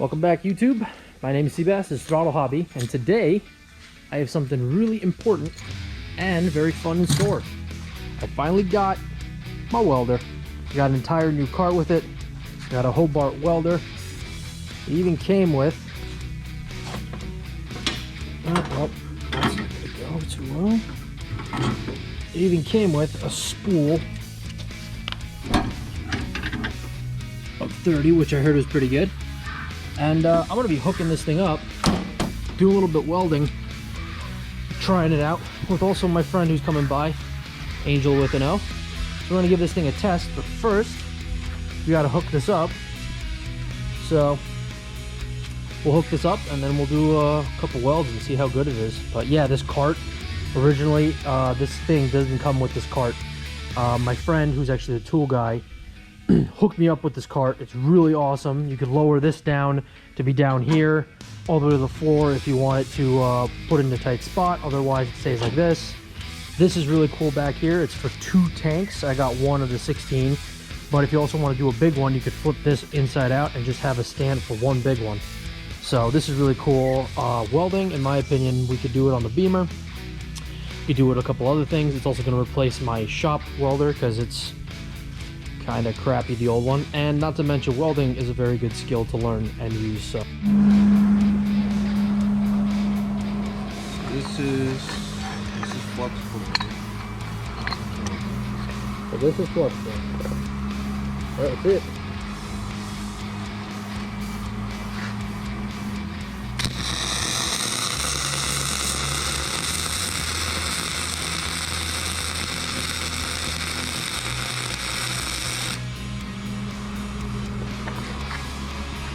Welcome back, YouTube. My name is Seabass, this is Throttle Hobby, and today I have something really important and very fun in store. I finally got my welder. I got an entire new cart with it. Got a Hobart welder. It even came with that's not gonna go too well. It even came with a spool of 30, which I heard was pretty good. And I'm gonna be hooking this thing up, do a little bit welding, trying it out with also my friend who's coming by, Angelo with an O. So we're gonna give this thing a test, but first we gotta hook this up. So we'll hook this up and then we'll do a couple welds and see how good it is. But yeah, this cart originally, this thing doesn't come with this cart. My friend, who's actually the tool guy, hooked me up with this cart. It's really awesome. You could lower this down to be down here all the way to the floor if you want it to put it in a tight spot. Otherwise it stays like this. This is really cool back here. It's for 2 tanks. I got one of the 16, but if you also want to do a big one, you could flip this inside out and just have a stand for one big one. So this is really cool. Welding, in my opinion, we could do it on the Beamer. You could do it a couple other things. It's also going to replace my shop welder because it's kind of crappy, the old one. And not to mention, welding is a very good skill to learn and use. So this is flexible. So this is flexible. Alright, that's it.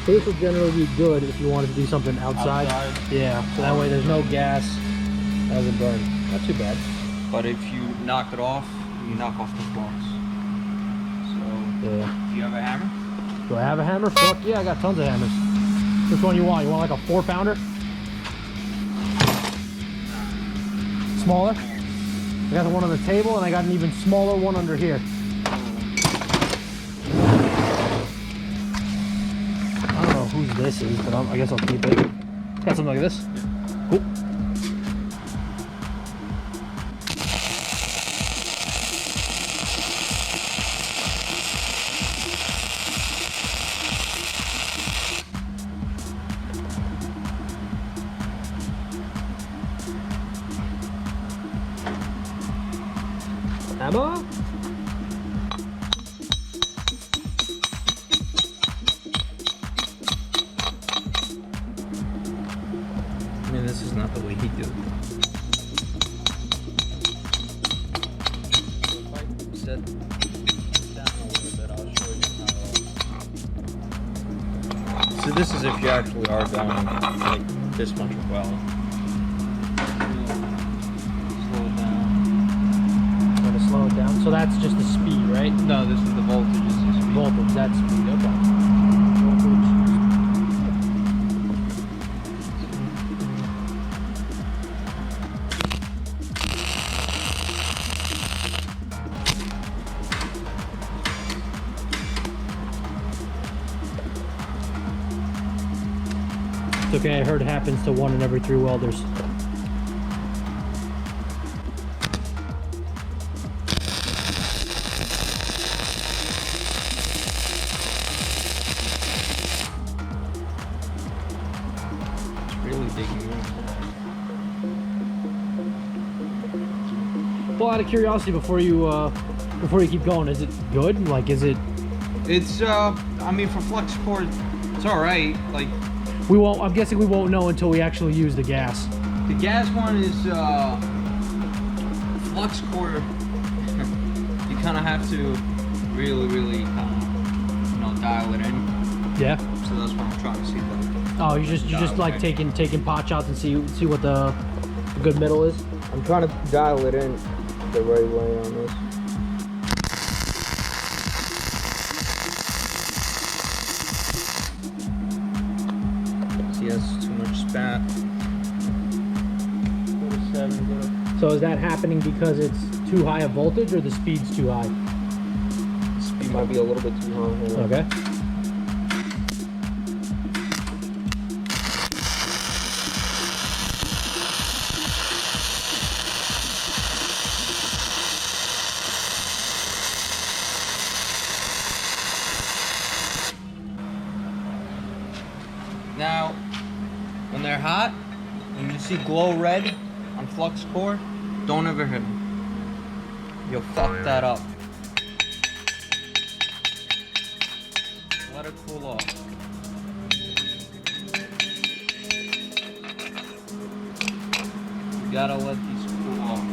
This will generally be good if you wanted to do something outside. Yeah, so that way there's no gas, doesn't burn. Not too bad. But if you knock it off, you knock off the flux. So, yeah. Do you have a hammer? Do I have a hammer? Fuck yeah, I got tons of hammers. Which one you want? You want like a 4-pounder? Smaller? I got the one on the table and I got an even smaller one under here. Whose this is, but I guess I'll keep it. Got something like this. Cool. Hammer. This is not the way he do it. If I set down a little bit, I'll show you how. So this is if you actually are going like this much well. Slow it down. I'm gonna slow it down. So that's just the speed, right? No, this is the voltage. This is the speed. Voltage, that's speed. Okay. It's okay, I heard it happens to 1 in every 3 welders. It's really digging in. Well, out of curiosity, before you keep going, is it good? Like, is it? It's I mean, for flex core, it's all right. Like, we won't. I'm guessing we won't know until we actually use the gas. the gas one is flux core. You kind of have to really dial it in. Yeah. So that's what I'm trying to see. Oh, you just like taking pot shots and see what the good middle is. I'm trying to dial it in the right way on this. See, that's too much spat. Go to 7. So is that happening because it's too high a voltage or the speed's too high? The speed might be a little bit too high here. Okay. Now, when they're hot, and you see glow red on flux core, don't ever hit them. You'll fuck that up. Let it cool off. You gotta let these cool off.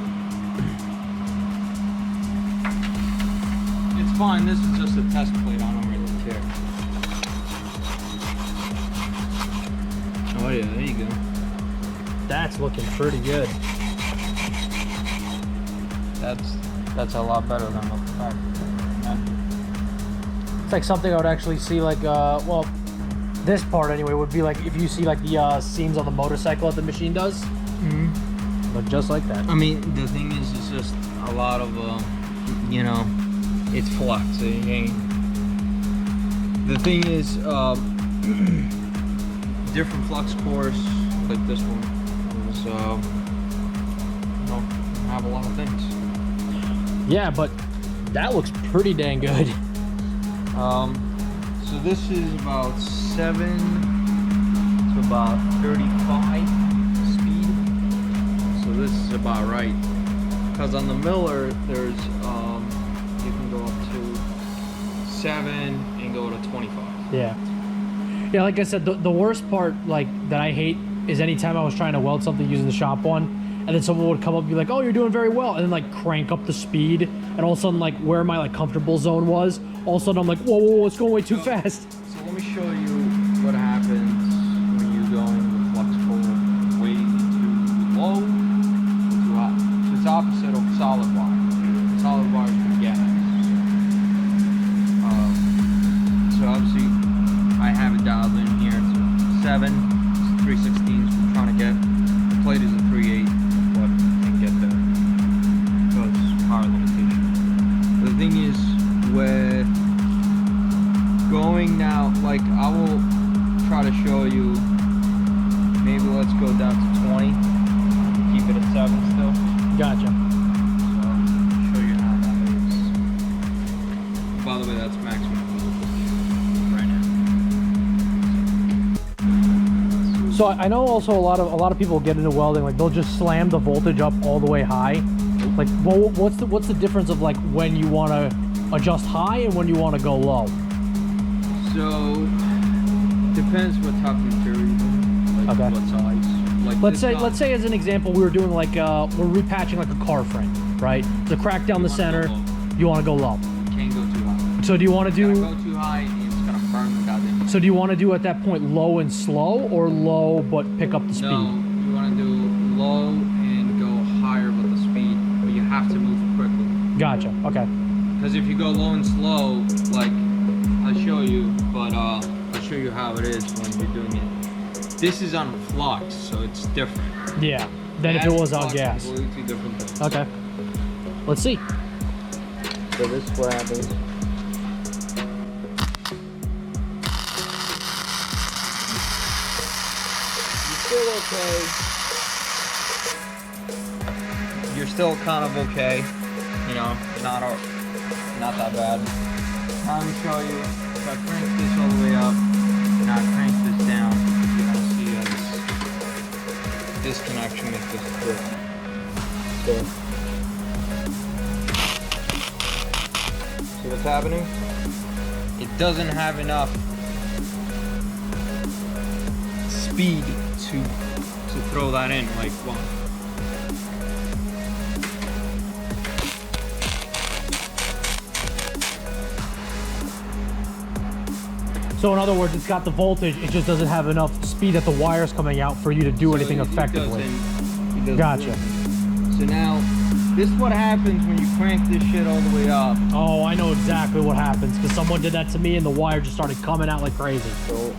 It's fine, this is just a test plate, I don't really care. Oh yeah, there you go. That's looking pretty good. That's a lot better than the fact. It's like something I would actually see, like, well, this part anyway would be like if you see like the seams on the motorcycle that the machine does. Mm-hmm. Look just like that. I mean, the thing is, it's just a lot of, you know, it's flux. So you ain't. The thing is, different flux cores, like this one, is, you know, have a lot of things. Yeah, but that looks pretty dang good. So this is about 7 to about 35 speed. So this is about right. Because on the Miller, there's you can go up to 7 and go to 25. Yeah. Yeah, like I said, the worst part, like, that I hate is anytime I was trying to weld something using the shop one, and then someone would come up and be like, oh, you're doing very well, and then like crank up the speed, and all of a sudden, like, where my like comfortable zone was, all of a sudden I'm like, whoa, whoa, whoa, it's going way too fast. So let me show you what happens when you go in the flux core way too low, too hot. So it's opposite of solid wire. Solid wire is for gas. So obviously I have it dialed in here to 7, it's 3/16 we're trying to get. The plate is a 3/8, but can't get there because power limitation. But the thing is, with going now, like, I will try to show you, maybe let's go down to 20, keep it at 7 still. Gotcha. So, show you how that is. By the way, that's maximum right now. So I know also a lot of people get into welding, like they'll just slam the voltage up all the way high. Like, well, what's the difference of like when you want to adjust high and when you want to go low? So depends what type of material you're doing, like Okay. what size. Like Let's say as an example, we were doing like we're repatching like a car frame, right? The crack down the center, you want to go low. Can't go too high. So do you want to do? Go too high, and it's gonna burn the goddamn. So do you want to do at that point low and slow, or low but pick up the speed? No, you want to do low and go higher with the speed, but you have to move quickly. Gotcha. Okay. Because if you go low and slow, like I'll show you, but I'll show you how it is when you're doing it. This is on flux, so it's different. Yeah. Than if it was on gas. Completely different things. Okay. Let's see. So this is what happens. You're still okay. You're still kind of okay. You know, not that bad. Now let me show you. If I crank this all the way up, and I crank this down, you're gonna see this disconnection with this clip. So, see what's happening? It doesn't have enough speed to throw that in like one. So in other words, it's got the voltage, it just doesn't have enough speed at the wires coming out for you to do anything effectively. It doesn't Gotcha. work. So now, this is what happens when you crank this shit all the way up. Oh, I know exactly what happens, because someone did that to me and the wire just started coming out like crazy. So,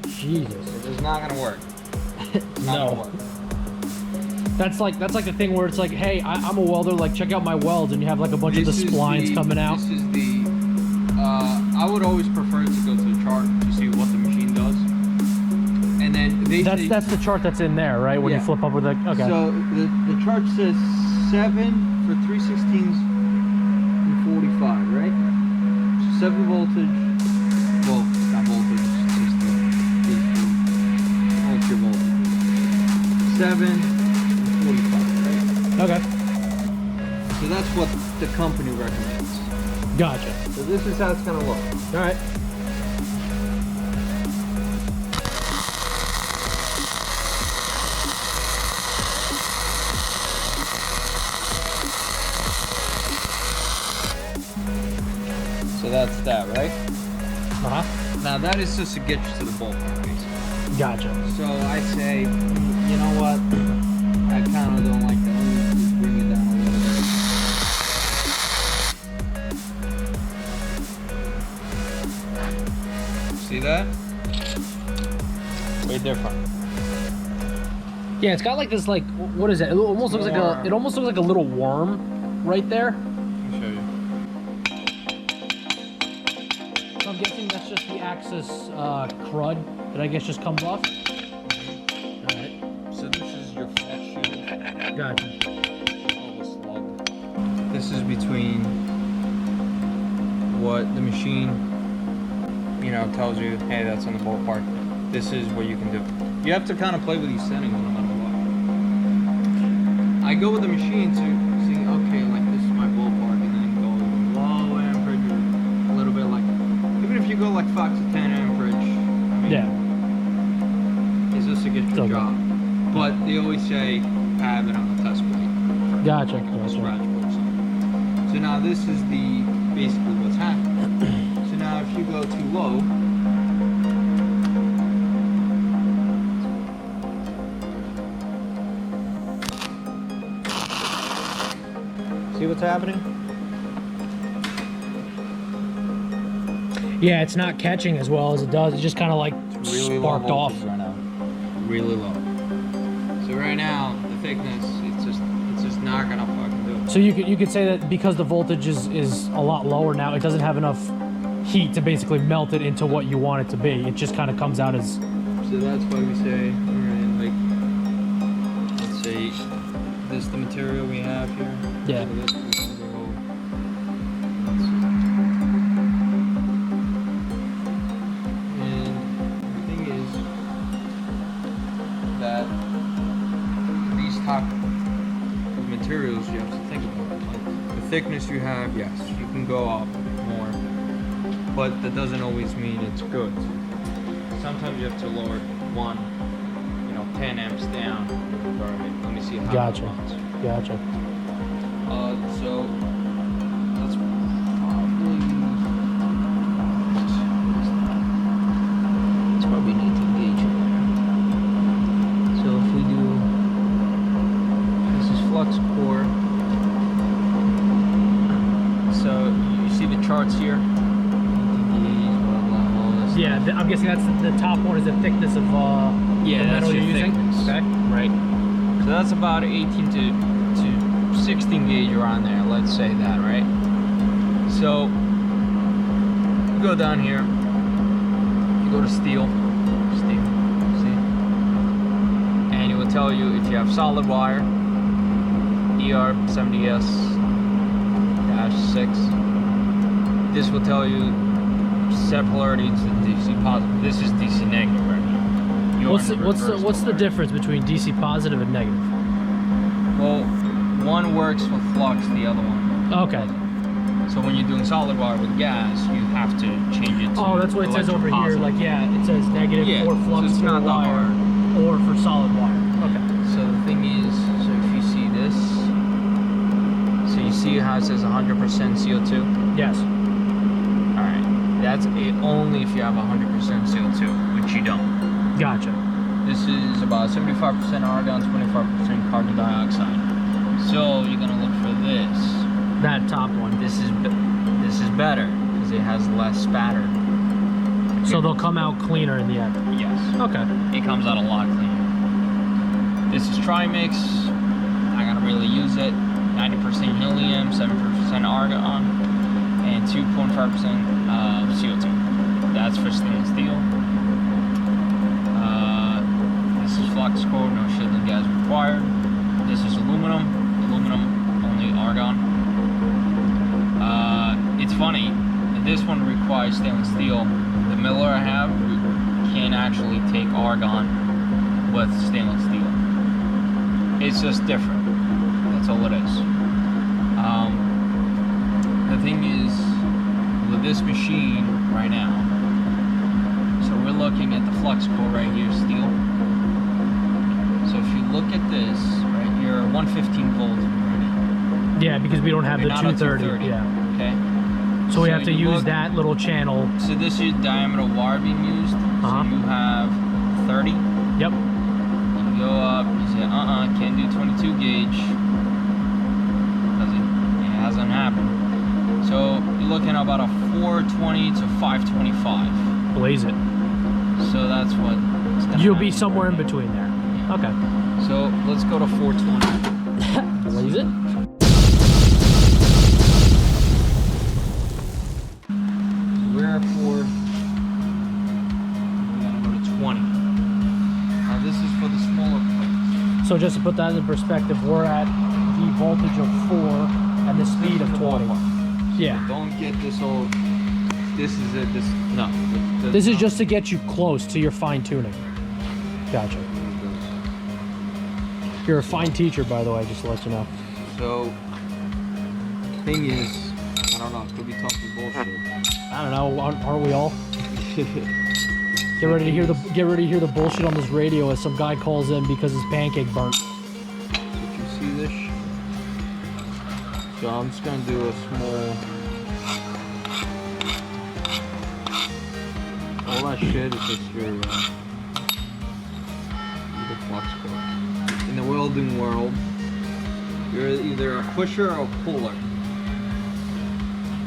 Jesus. it's not gonna work. It's not No. gonna work. That's like the thing where it's like, hey, I'm a welder, like check out my welds, and you have like a bunch of the splines coming out. This is the, I would always prefer to go to the chart to see what the machine does. And then That's the chart that's in there, right? When Yeah. you flip up with the, okay. So the chart says 7 for 3/16 and 45, right? 7 voltage. Well, not voltage, it's just the what's your voltage? 7 and 45, right? Okay. So that's what the company recommends. Gotcha. So this is how it's gonna look. All right. So that's that, right? Uh-huh. Now that is just to get you to the ballpark, basically. Gotcha. So I say, you know what? I kind of don't like that. Let me just bring it down a little bit. See that? Way different. Yeah, it's got like this, like, what is it? It almost looks like a, it almost looks like a little worm right there. Let me show you. So I'm guessing that's just the axis crud that I guess just comes off. All right. So this is your flat shield. Gotcha. This is between what the machine, you know, tells you, hey, that's in the ballpark. This is what you can do. You have to kind of play with these settings no matter what. I go with the machine to see, okay, like this is my ballpark, and then go low amperage, a little bit like, even if you go like 5 to 10 amperage, I mean, yeah, it's just to get your okay. job. But they always say, have it on the test plate. Gotcha. Scratch points. So now this is the basically what's happening. So now if you go too low, see what's happening? Yeah, it's not catching as well as it does. It just kind of like Really sparked low off. voltage right now. Really low. So right now the thickness, it's just not gonna fucking do it. So you could say that because the voltage is a lot lower now, it doesn't have enough heat to basically melt it into what you want it to be. It just kind of comes out as. So that's why we say, alright, like, let's say this is the material we have here. Yeah. So this is gonna go, and the thing is that these type of materials you have to think about. Like the thickness you have, yes, you can go up more, but that doesn't always mean it's good. Sometimes you have to lower 10 amps down. Alright, let me see how Gotcha. it runs. Gotcha. So that's probably it's probably 19 gauge in there. So if we do, this is flux core. So you see the charts here. 19 gauge, what level, Yeah, I'm guessing that's the top one is the thickness of the metal you're using. Thickness. Okay. Right. So that's about 18 to 16 gauge around there. Let's say that, right? So you go down here. You go to steel, see, and it will tell you if you have solid wire, ER70S-6. This will tell you set polarity to DC positive. This is DC negative right now. What's the difference between DC positive and negative? Well, one works with flux, the other one. Okay. So when you're doing solid wire with gas, you have to change it to Oh, that's what it says over here. electropositive. Like, yeah, it says negative Yeah, for so flux it's for not that wire hard. or for solid wire. Okay. So the thing is, so if you see this, so you see how it says 100% CO2? Yes. Alright, that's it only if you have 100% CO2, which you don't. Gotcha. This is about 75% argon, 25% carbon dioxide. So you're gonna look for this. That top one. This is better because it has less spatter. So they'll come out cleaner in the end. Yes. Okay. It comes out a lot cleaner. This is Trimix. I gotta really use it. 90% helium, 7% argon, and 2.5% CO2. That's for stainless steel. This is flux core, no shielding gas required. This is aluminum only argon. It's funny, This one requires stainless steel. The Miller I have can actually take argon with stainless steel. It's just different. That's all it is. The thing is, with this machine right now, so we're looking at the flux core right here, steel. So if you look at this right here, 115 volts right now. Yeah, because we don't have the Not a 230. Yeah. Okay. So we have to you use look, that little channel. So this is diameter wire being used. So you have 30. Yep. You go up, you say, can't do 22 gauge. Because it hasn't happened. So you're looking at about a 420 to 525. Blaze it. So that's what it's gonna You'll be happen somewhere right in between there. Yeah. Okay. So let's go to 420. Blaze it. We're at 4. We're gonna go to 20. Now this is for the smaller plates. So just to put that in perspective, we're at the voltage of 4 and the speed of 20. Yeah. Don't get this old. This is it. No. This is just to get you close to your fine tuning. Gotcha. You're a fine teacher, by the way, just to let you know. So, thing is, I don't know. Could be talking bullshit. I don't know. Aren't we all? Get ready to hear the bullshit on this radio as some guy calls in because his pancake burnt. Did you see this? So I'm just gonna do a small. All that shit is just your flux core. In the welding world, you're either a pusher or a puller.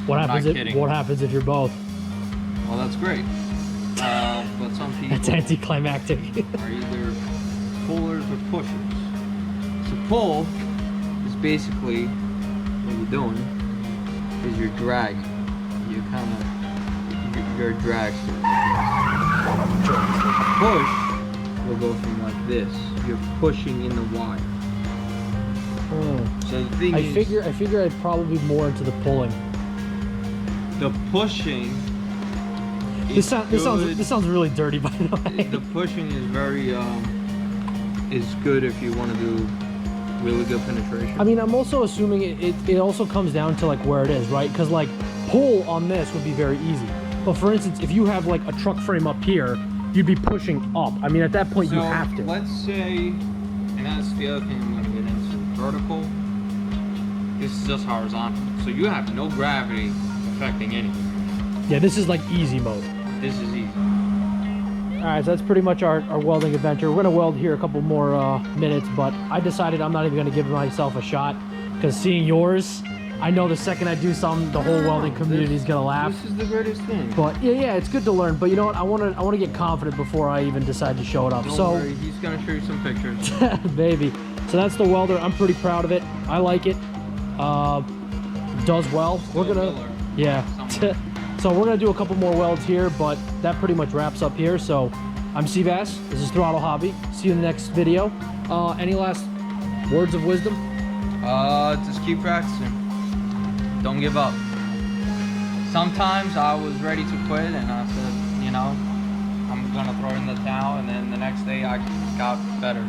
What happens if you're both? Well, that's great. But some people That's anticlimactic. are either pullers or pushers. So pull is basically what you're doing is you're dragging. You kind of you're a dragster. Push will go from like this. You're pushing in the wire. So the thing is, I figure I'd probably be more into the pulling. the pushing. This sounds really dirty, by the way. The pushing is very is good if you want to do really good penetration. I mean, I'm also assuming it also comes down to like where it is, right? Because like pull on this would be very easy. But for instance, if you have like a truck frame up here, you'd be pushing up. I mean, at that point you have to. Let's say, and that's the other thing I'm going to get into. Vertical. This is just horizontal, so you have no gravity affecting anything. Yeah, this is like easy mode. This is easy. Alright, so that's pretty much our welding adventure. We're going to weld here a couple more minutes, but I decided I'm not even going to give myself a shot, because seeing yours, I know the second I do something, the whole welding community is going to laugh. This is the greatest thing. But yeah, it's good to learn. But you know what? I want to get confident before I even decide to show it up. Don't worry, he's going to show you some pictures. Baby. So that's the welder. I'm pretty proud of it. I like it. Does well. We're going to... Yeah. So we're going to do a couple more welds here, but that pretty much wraps up here. So I'm Seabass. This is Throttle Hobby. See you in the next video. Any last words of wisdom? Just keep practicing. Don't give up. Sometimes I was ready to quit and I said, you know, I'm going to throw in the towel, and then the next day I got better.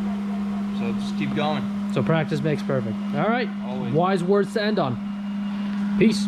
So just keep going. So practice makes perfect. All right. Always. Wise words to end on. Peace.